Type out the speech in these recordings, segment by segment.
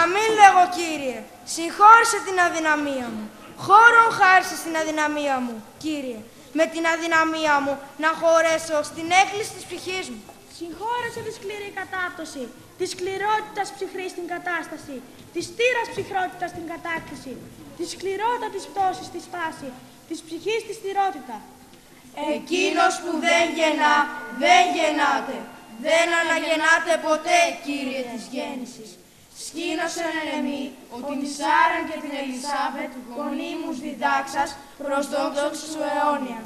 Αμήν λέγω, Κύριε, συγχώρησε την αδυναμία μου. Χώρον χάρισε στην αδυναμία μου, Κύριε. Με την αδυναμία μου να χωρέσω στην έκκληση της ψυχής μου. Συγχώρεσε τη σκληρή κατάπτωση, τη σκληρότητας ψυχρής στην κατάσταση, τη στήρας ψυχρότητας στην κατάκτηση, τη σκληρότητα της πτώσης στη σπάση, της ψυχής στη στηρότητα. Εκείνος που δεν γεννά, δεν γεννάται. Δεν αναγεννάται ποτέ, Κύριε της γέννησης. Σκήνωσεν εν εμεί, ότι τη Σάραν και την Ελισάβετ, γονίμους διδάξας, προς τον δόξα σου αιώνια.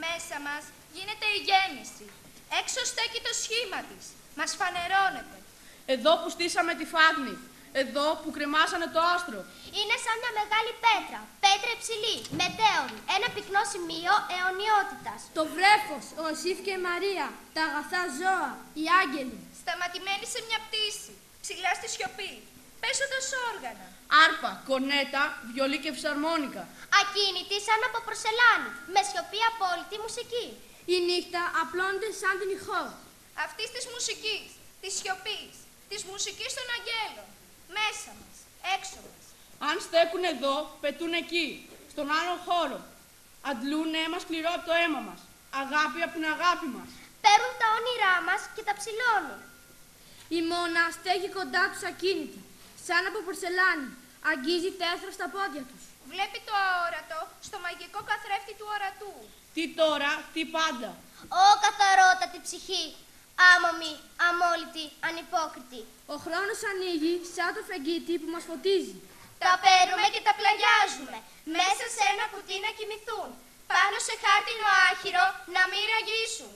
Μέσα μας γίνεται η γέννηση. Έξω στέκει το σχήμα της. Μας φανερώνεται. Εδώ που στήσαμε τη φάγνη. Εδώ που κρεμάσανε το άστρο. Είναι σαν μια μεγάλη πέτρα. Πέτρα υψηλή, μετέωρη. Ένα πυκνό σημείο αιωνιότητας. Το βρέφος, ο Ιωσήφ και η Μαρία. Τα αγαθά ζώα, οι άγγελοι. Σταματημένοι σε μια πτήση. Ψηλά στη σιωπή. Παίζοντας όργανα. Άρπα, κορνέτα, βιολί και φυσαρμόνικα. Ακίνητη σαν από πορσελάνη. Με σιωπή απόλυτη μουσική. Η νύχτα απλώνεται σαν την ηχό. Αυτής της μουσικής, της σιωπής, της μουσικής των αγγέλων. Μέσα μας, έξω μας. Αν στέκουν εδώ, πετούν εκεί, στον άλλο χώρο. Αντλούν αίμα σκληρό από το αίμα μας. Αγάπη από την αγάπη μας. Παίρνουν τα όνειρά μας και τα ψηλώνουν. Η μόνα στέκει κοντά τους ακίνητη, σαν από πορσελάνη. Αγγίζει τέθρα στα πόδια τους. Βλέπει το αόρατο στο μαγικό καθρέφτη του ορατού. Τι τώρα, τι πάντα. Ω καθαρότατη ψυχή, άμομη, αμόλυτη, ανυπόκριτη. Ο χρόνος ανοίγει σαν το φεγγίτι που μας φωτίζει. Τα παίρνουμε και τα πλαγιάζουμε, μέσα σε ένα κουτί να κοιμηθούν, πάνω σε χάρτινο άχυρο να μην ραγίσουν.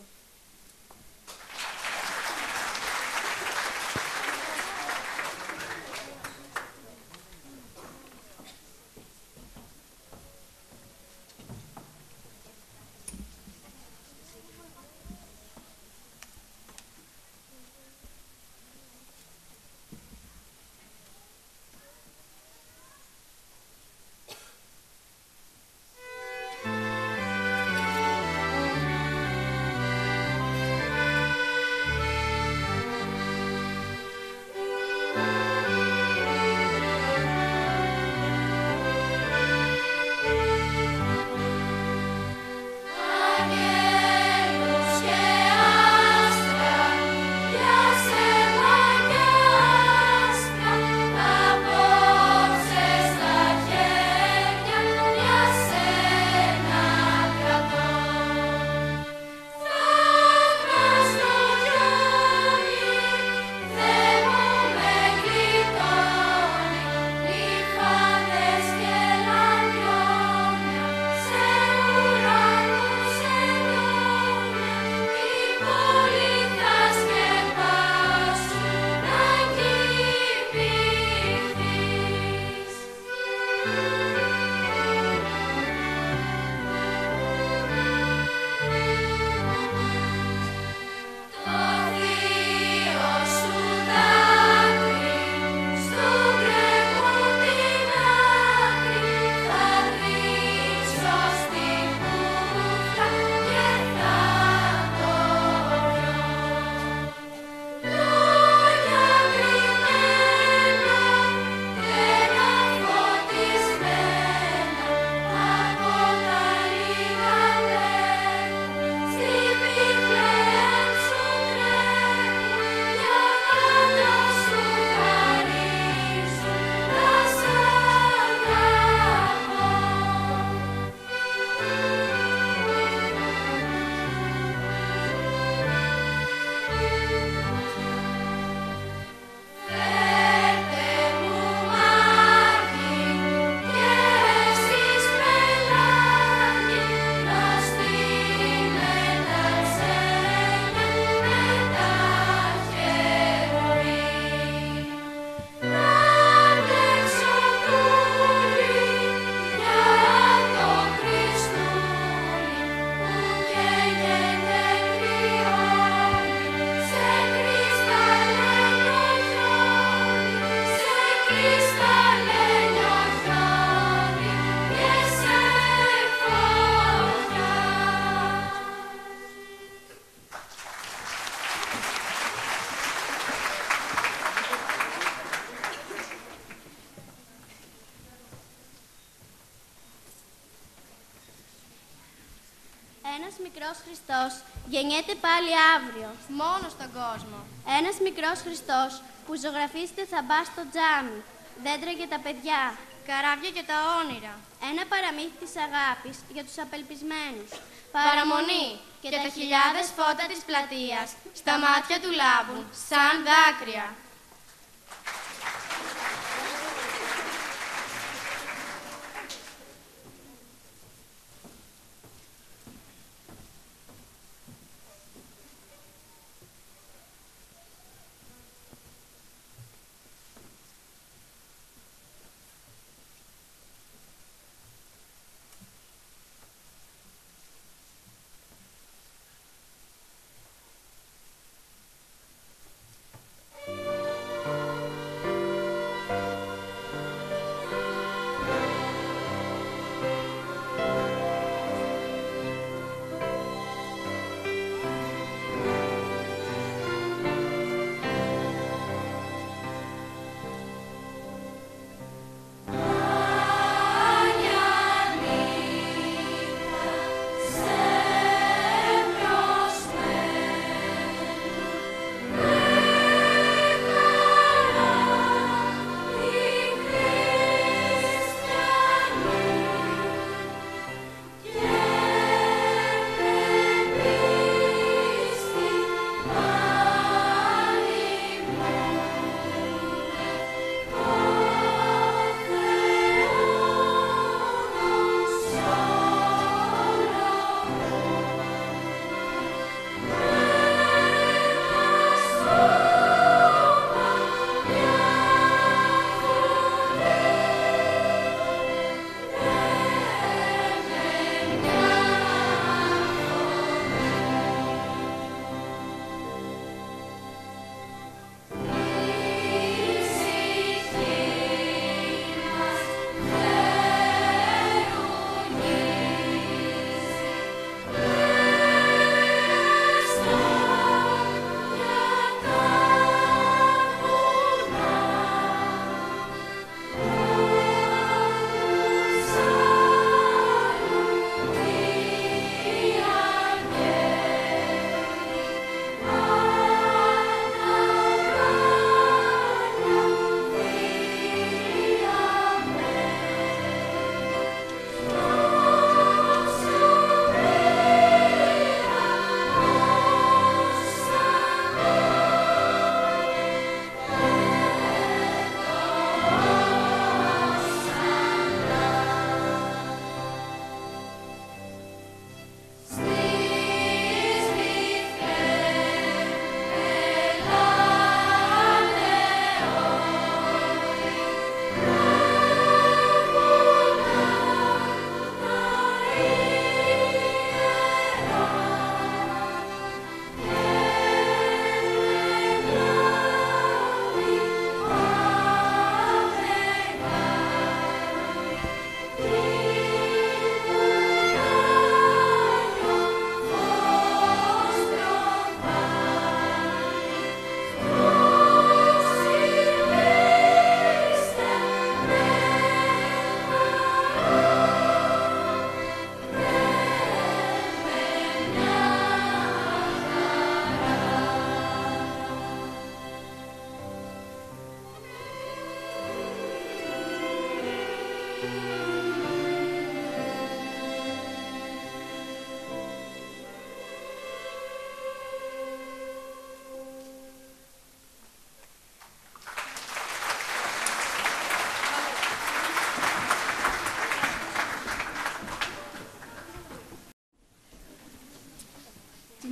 Ένας μικρός Χριστός γεννιέται πάλι αύριο. Μόνο στον κόσμο. Ένας μικρός Χριστός που ζωγραφίζεται θα μπα στο τζάμι. Δέντρα για τα παιδιά. Καράβια και τα όνειρα. Ένα παραμύθι της αγάπης για τους απελπισμένους. Παραμονή και τα χιλιάδες φώτα της πλατείας στα μάτια του λάμπουν σαν δάκρυα.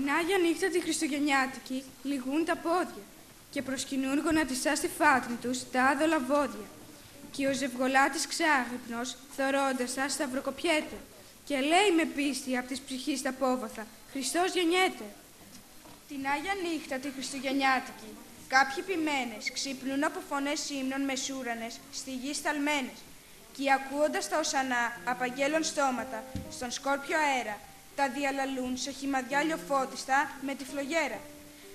Την Άγια νύχτα τη Χριστουγεννιάτικη λυγούν τα πόδια και προσκυνούν γονατιστά στη φάτνη τους τα άδολα βόδια. Και ο ζευγολάτης ξάγρυπνος, θωρώντας τα, σταυροκοπιέται και λέει με πίστη απ' της ψυχής τα πόβαθα, Χριστός γεννιέται. Την Άγια νύχτα τη Χριστουγεννιάτικη κάποιοι ποιμένες ξυπνούν από φωνές ύμνων μεσούρανες στη γη σταλμένες και ακούοντας τα οσανά απαγγέλων στόματα στον σκόρπιο αέρα τα διαλαλούν σε χυμαδιά λιοφώτιστα με τη φλογέρα.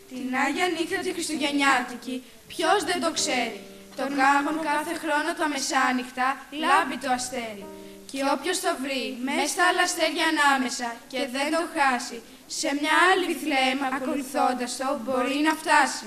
Την Άγια νύχτα τη Χριστουγεννιάτικη ποιος δεν το ξέρει, το κάγουν κάθε χρόνο τα μεσάνυχτα λάμπει το αστέρι Και όποιος το βρει, μέσα στα άλλα αστέρια ανάμεσα και δεν το χάσει, σε μια άλλη Βιθλεέμ ακολουθώντας το, μπορεί να φτάσει.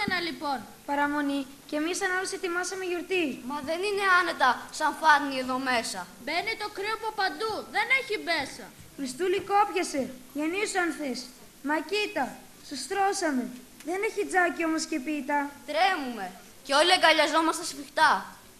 Χριστούγεννα λοιπόν. Παραμονή, και εμείς σαν άλλους ετοιμάσαμε γιορτή. Μα δεν είναι άνετα σαν φάρνη εδώ μέσα. Μπαίνει το κρύο από παντού, δεν έχει μπέσα. Χριστούλη, κόπιασε, γεννήσου αν θες. Μα κοίτα, σου στρώσαμε. Δεν έχει τζάκι όμως και πίτα. Τρέμουμε και όλοι αγκαλιαζόμαστε σφιχτά,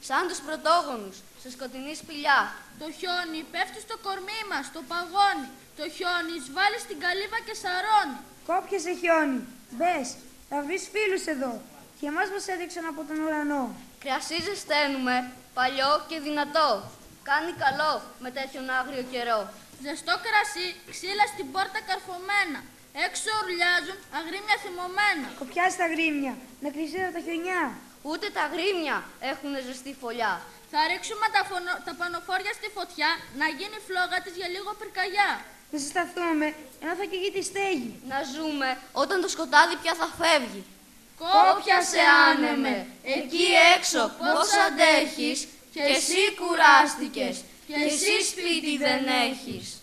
σαν τους πρωτόγονους, σε σκοτεινή σπηλιά. Το χιόνι πέφτει στο κορμί μας, το παγώνει. Το χιόνι σβάλει στην καλύβα και σαρώνει. Κόπιασε χιόνι, μπες, θα βρεις φίλους εδώ. Και εμάς μας έδειξαν από τον ουρανό. Κρασί ζεσταίνουμε, παλιό και δυνατό. Κάνει καλό με τέτοιον άγριο καιρό. Ζεστό κρασί, ξύλα στην πόρτα καρφωμένα. Έξω ουρλιάζουν αγρίμια θυμωμένα. Κοπιάζει τα γρίμια, να κλεισίρω τα χιονιά. Ούτε τα γρίμια έχουν ζεστή φωλιά. Θα ρίξουμε τα πανοφόρια στη φωτιά, να γίνει φλόγα της για λίγο πυρκαγιά. Να συσταθούμε, ενώ θα καίγει τη στέγη. Να ζούμε όταν το σκοτάδι πια θα φεύγει. Κόπιασε άνεμε, εκεί έξω πώς αντέχεις, και εσύ κουράστηκες, και εσύ σπίτι δεν έχεις.